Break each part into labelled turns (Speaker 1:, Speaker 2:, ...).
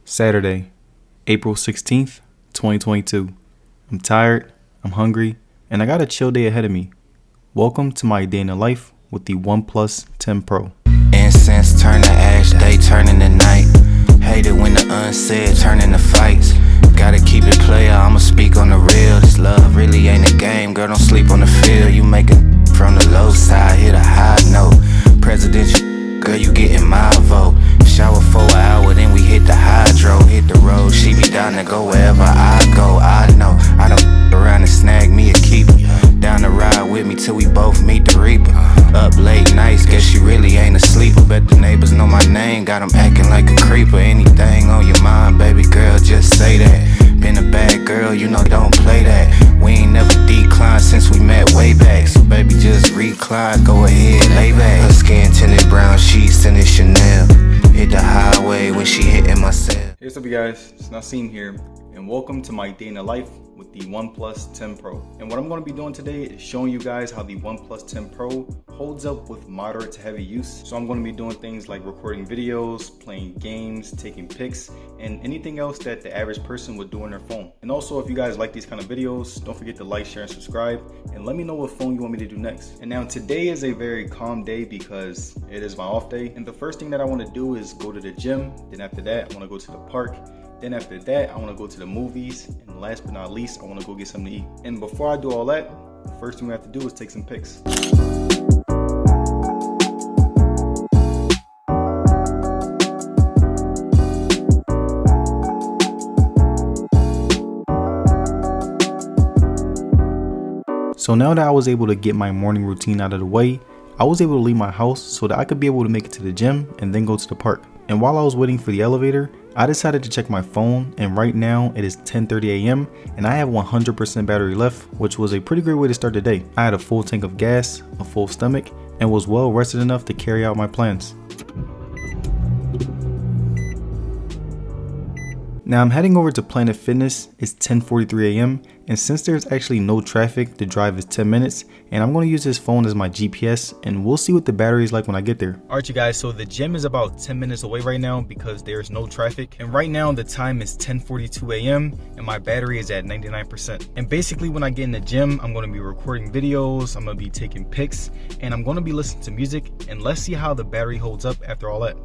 Speaker 1: Saturday, April 16th, 2022. I'm tired, I'm hungry, and I got a chill day ahead of me. Welcome to my day in the life with the OnePlus 10 Pro.
Speaker 2: Incense turn to ash, day turning to night. Hate it when the unsaid turn into fights. Gotta keep it player, I'ma speak on the real. This love really ain't a game, girl, don't sleep on the field. You make it from the low side, hit a high note. Presidential, girl, you getting my vote. Shower for an hour, then we hit the hydro. Hit the road, she be down to go wherever I go. I know, I don't around and snag me a keeper. Down the ride with me till we both meet the reaper. Up late nights, guess she really ain't a sleeper. Bet the neighbors know my name, got them acting like a creeper. Anything on your mind, baby girl, just say that. Been a bad girl, you know, don't play that. We ain't never declined since we met way back. So baby, just recline, go ahead, lay back. Her skin tinted brown sheets and it's Chanel. Hit the highway when she hitting my cell.
Speaker 1: Hey, what's up, you guys? It's Nasim here, and welcome to my day in the life with the OnePlus 10 Pro. And what I'm going to be doing today is showing you guys how the OnePlus 10 Pro holds up with moderate to heavy use. So I'm going to be doing things like recording videos, playing games, taking pics, and anything else that the average person would do on their phone. And also, if you guys like these kind of videos, don't forget to like, share, and subscribe, and let me know what phone you want me to do next. And now today is a very calm day because it is my off day. And the first thing that I want to do is go to the gym. Then after that, I want to go to the park. Then after that, I want to go to the movies. And last but not least, I want to go get something to eat. And before I do all that, the first thing we have to do is take some pics. So now that I was able to get my morning routine out of the way, I was able to leave my house so that I could be able to make it to the gym and then go to the park. And while I was waiting for the elevator, I decided to check my phone, and right now it is 10:30 a.m. and I have 100% battery left, which was a pretty great way to start the day. I had a full tank of gas, a full stomach, and was well rested enough to carry out my plans. Now I'm heading over to Planet Fitness. It's 10:43 a.m. and since there's actually no traffic, the drive is 10 minutes and I'm going to use this phone as my GPS and we'll see what the battery is like when I get there. Alright you guys, so the gym is about 10 minutes away right now because there's no traffic, and right now the time is 10:42 a.m. and my battery is at 99%. And basically when I get in the gym, I'm going to be recording videos, I'm going to be taking pics, and I'm going to be listening to music, and let's see how the battery holds up after all that.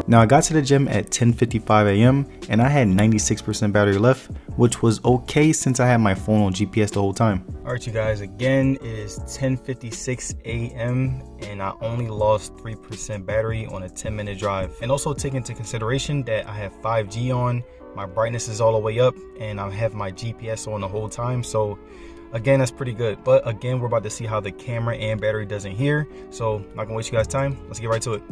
Speaker 1: Now I got to the gym at 10:55 a.m. and I had 96% battery left, which was okay since I had my phone on GPS the whole time. Alright you guys, again it is 10:56 a.m. and I only lost 3% battery on a 10-minute drive. And also take into consideration that I have 5G on, my brightness is all the way up, and I have my GPS on the whole time, so again, that's pretty good. But again, we're about to see how the camera and battery does in here, so not gonna waste you guys time, let's get right to it.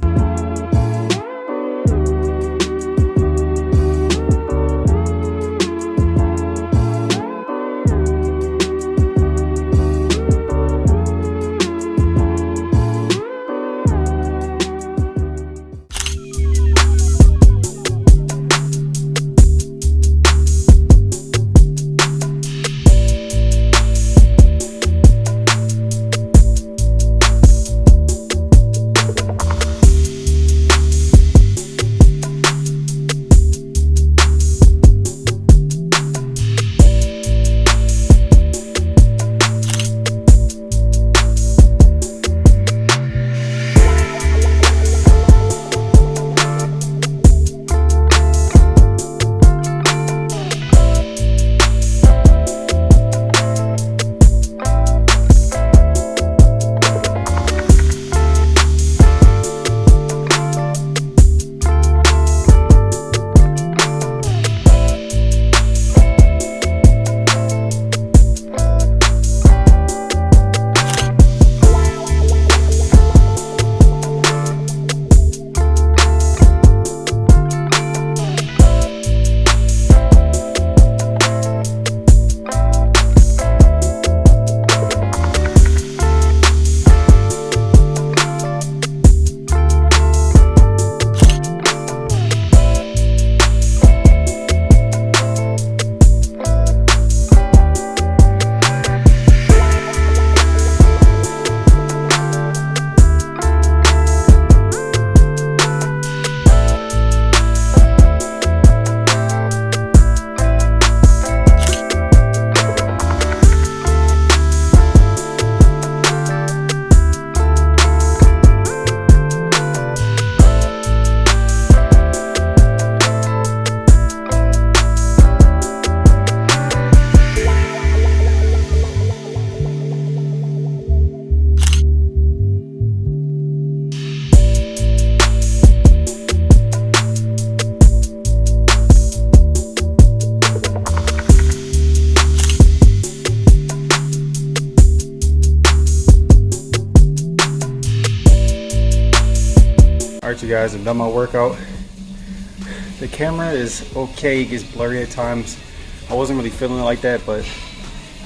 Speaker 1: Alright you guys, I've done my workout. The camera is okay, it gets blurry at times. I wasn't really feeling it like that, but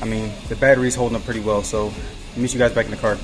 Speaker 1: I mean, the battery's holding up pretty well, so I'll meet you guys back in the car.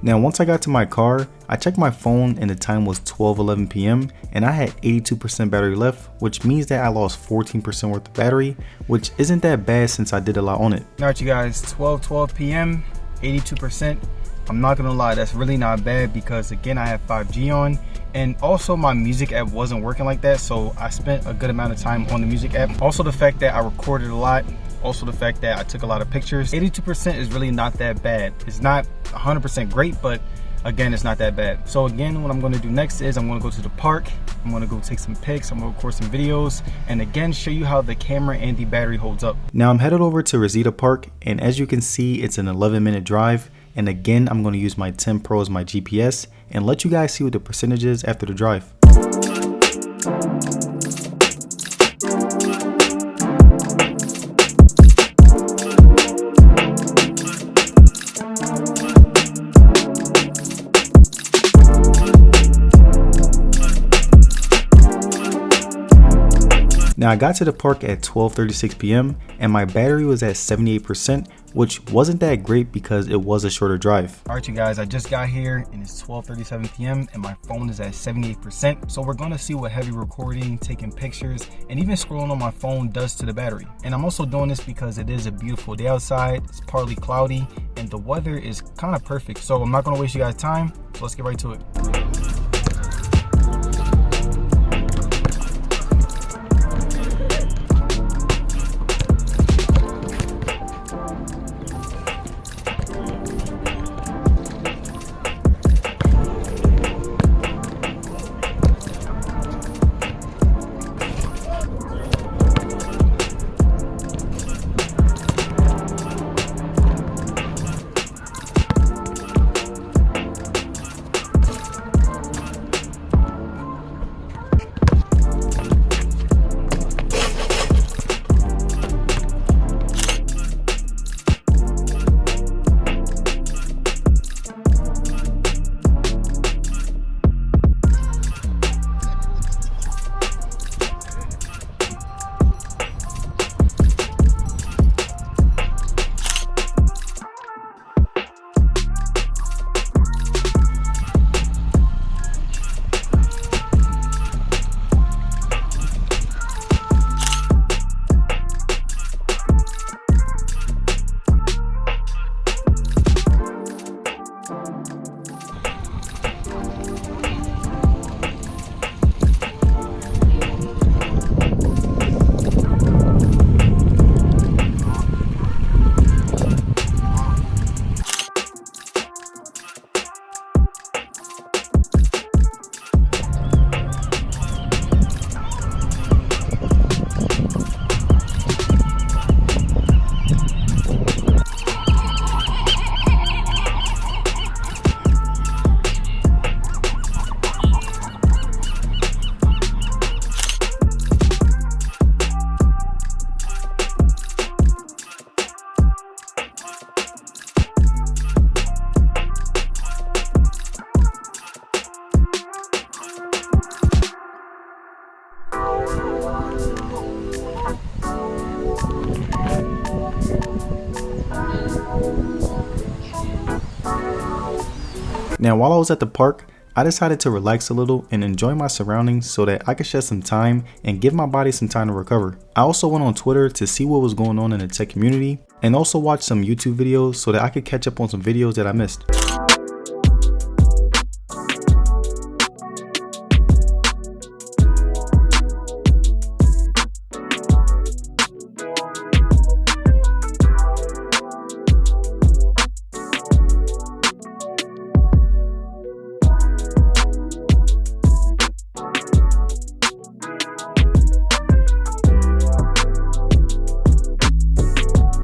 Speaker 1: Now once I got to my car, I checked my phone and the time was 12:11 p.m. and I had 82% battery left, which means that I lost 14% worth of battery, which isn't that bad since I did a lot on it. Alright you guys, 12:12 p.m, 82%. I'm not gonna lie, that's really not bad because again I have 5G on, and also my music app wasn't working like that, so I spent a good amount of time on the music app. Also the fact that I recorded a lot, also the fact that I took a lot of pictures. 82% is really not that bad. It's not 100% great, but again, it's not that bad. So again, what I'm gonna do next is I'm gonna go to the park, I'm gonna go take some pics, I'm gonna record some videos, and again, show you how the camera and the battery holds up. Now I'm headed over to Reseda Park, and as you can see, it's an 11-minute drive. And again, I'm gonna use my 10 Pro as my GPS and let you guys see what the percentage is after the drive. Now I got to the park at 12:36 p.m. and my battery was at 78%, which wasn't that great because it was a shorter drive. Alright you guys, I just got here and it's 12:37 p.m. and my phone is at 78%. So we're gonna see what heavy recording, taking pictures, and even scrolling on my phone does to the battery. And I'm also doing this because it is a beautiful day outside, it's partly cloudy, and the weather is kind of perfect. So I'm not gonna waste you guys time, so let's get right to it. Now while I was at the park, I decided to relax a little and enjoy my surroundings so that I could shed some time and give my body some time to recover. I also went on Twitter to see what was going on in the tech community and also watched some YouTube videos so that I could catch up on some videos that I missed.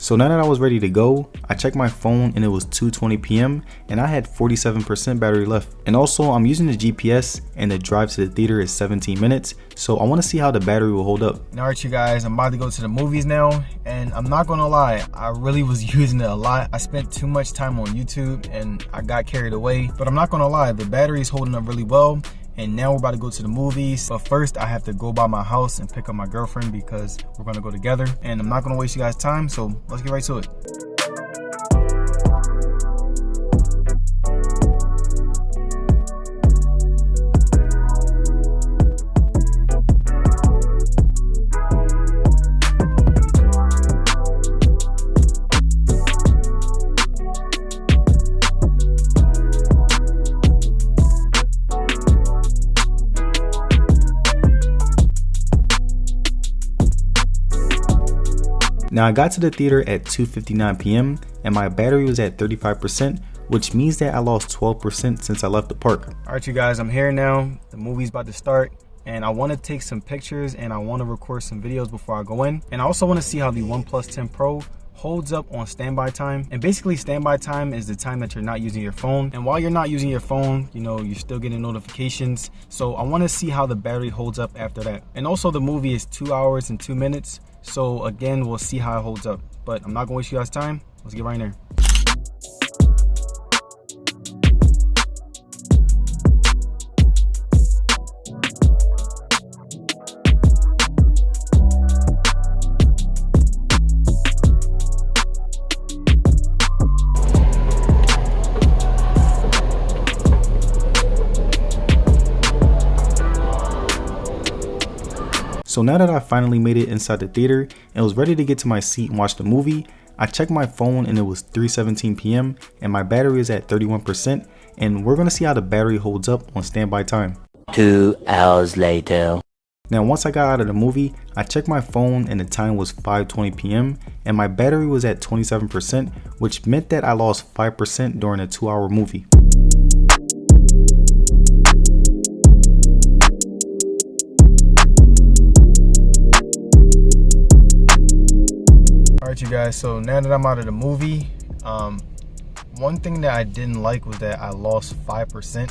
Speaker 1: So now that I was ready to go, I checked my phone and it was 2:20 p.m. and I had 47% battery left. And also I'm using the GPS and the drive to the theater is 17 minutes. So I want to see how the battery will hold up. Alright you guys, I'm about to go to the movies now, and I'm not gonna lie, I really was using it a lot. I spent too much time on YouTube and I got carried away, but I'm not gonna lie, the battery is holding up really well. And now we're about to go to the movies, but first I have to go by my house and pick up my girlfriend because we're gonna go together, and I'm not gonna waste you guys time, so let's get right to it. Now I got to the theater at 2:59 p.m. and my battery was at 35%, which means that I lost 12% since I left the park. Alright you guys, I'm here now. The movie's about to start and I want to take some pictures and I want to record some videos before I go in. And I also want to see how the OnePlus 10 Pro holds up on standby time. And basically standby time is the time that you're not using your phone. And while you're not using your phone, you know, you're still getting notifications. So I want to see how the battery holds up after that. And also the movie is 2 hours and 2 minutes. So again, we'll see how it holds up. But I'm not gonna waste you guys' time. Let's get right in there. So now that I finally made it inside the theater and was ready to get to my seat and watch the movie, I checked my phone and it was 3:17 p.m. and my battery is at 31%, and we're gonna see how the battery holds up on standby time.
Speaker 2: 2 hours later.
Speaker 1: Now once I got out of the movie, I checked my phone and the time was 5:20 p.m. and my battery was at 27%, which meant that I lost 5% during a 2-hour movie. Alright you guys, so now that I'm out of the movie, one thing that I didn't like was that I lost 5%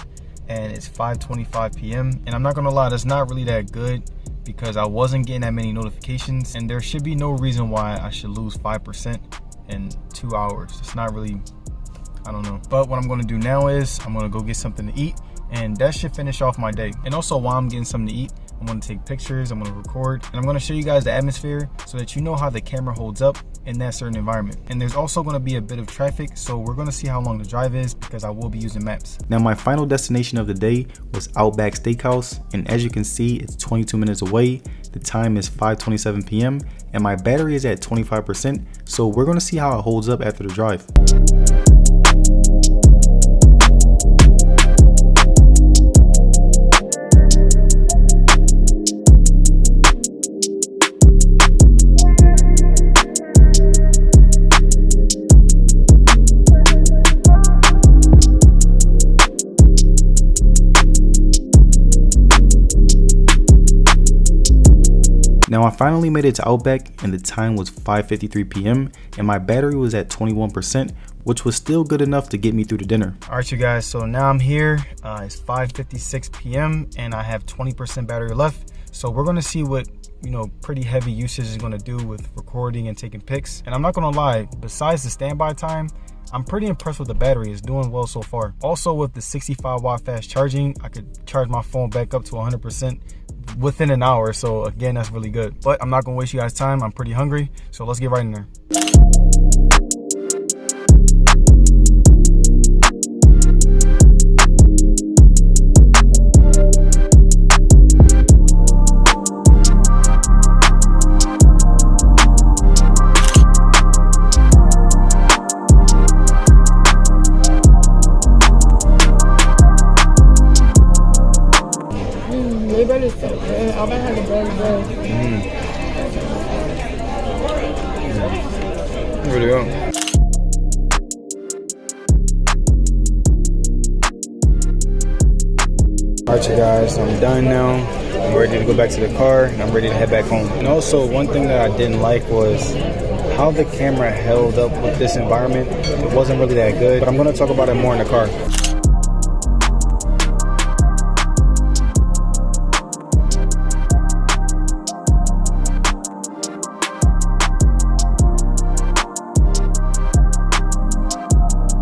Speaker 1: and it's 5:25 p.m. and I'm not gonna lie, that's not really that good because I wasn't getting that many notifications, and there should be no reason why I should lose 5% in 2 hours. It's not really, I don't know. But what I'm gonna do now is I'm gonna go get something to eat, and that should finish off my day. And also while I'm getting something to eat, I'm gonna take pictures, I'm gonna record, and I'm gonna show you guys the atmosphere so that you know how the camera holds up in that certain environment. And there's also gonna be a bit of traffic, so we're gonna see how long the drive is because I will be using maps. Now my final destination of the day was Outback Steakhouse, and as you can see, it's 22 minutes away. The time is 5:27 p.m. and my battery is at 25%, so we're gonna see how it holds up after the drive. Now I finally made it to Outback and the time was 5:53 p.m. and my battery was at 21%, which was still good enough to get me through the dinner. Alright you guys, so now I'm here, it's 5:56 p.m. and I have 20% battery left. So we're gonna see what, you know, pretty heavy usage is gonna do with recording and taking pics. And I'm not gonna lie, besides the standby time, I'm pretty impressed with the battery. It's doing well so far. Also with the 65 watt fast charging, I could charge my phone back up to 100% within an hour. So again, that's really good. But I'm not gonna waste you guys time. I'm pretty hungry. So let's get right in there. Here we go. Alright you guys, I'm done now. I'm ready to go back to the car and I'm ready to head back home. And also one thing that I didn't like was how the camera held up with this environment, it wasn't really that good, but I'm going to talk about it more in the car.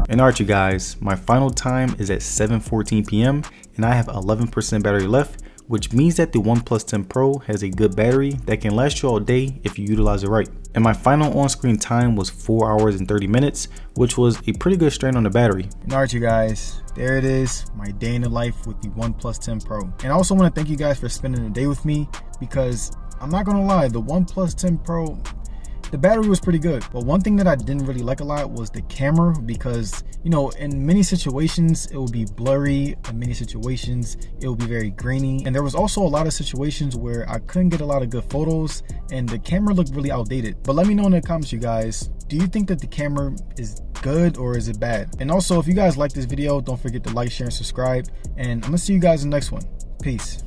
Speaker 1: And alright you guys, my final time is at 7:14 p.m. and I have 11% battery left, which means that the OnePlus 10 Pro has a good battery that can last you all day if you utilize it right. And my final on-screen time was 4 hours and 30 minutes, which was a pretty good strain on the battery. And alright you guys, there it is, my day in the life with the OnePlus 10 Pro. And I also want to thank you guys for spending the day with me, because I'm not gonna lie, the OnePlus 10 Pro, the battery was pretty good, but one thing that I didn't really like a lot was the camera, because you know, in many situations it will be blurry, in many situations it will be very grainy, and there was also a lot of situations where I couldn't get a lot of good photos and the camera looked really outdated. But let me know in the comments, you guys, do you think that the camera is good or is it bad? And also, if you guys like this video, don't forget to like, share, and subscribe, and I'm gonna see you guys in the next one. Peace.